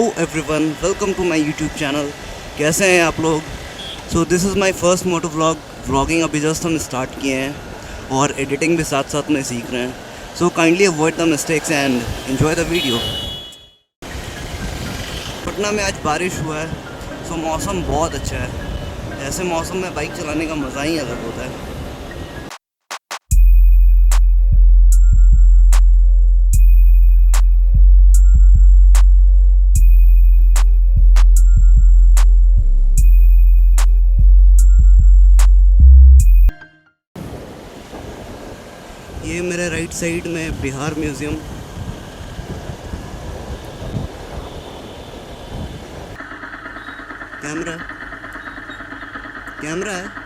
Everyone, welcome to my YouTube channel. कैसे हैं आप लोग? So this is my first moto vlog. Vlogging अभी जस्ट हम स्टार्ट किए हैं और एडिटिंग भी साथ साथ में सीख रहे हैं। So kindly avoid the mistakes and enjoy the video. Patna में आज बारिश हुआ है, सो मौसम बहुत अच्छा है। ऐसे मौसम में बाइक चलाने का मज़ा ही अलग होता है। ये मेरे राइट साइड में बिहार म्यूज़ियम, कैमरा है।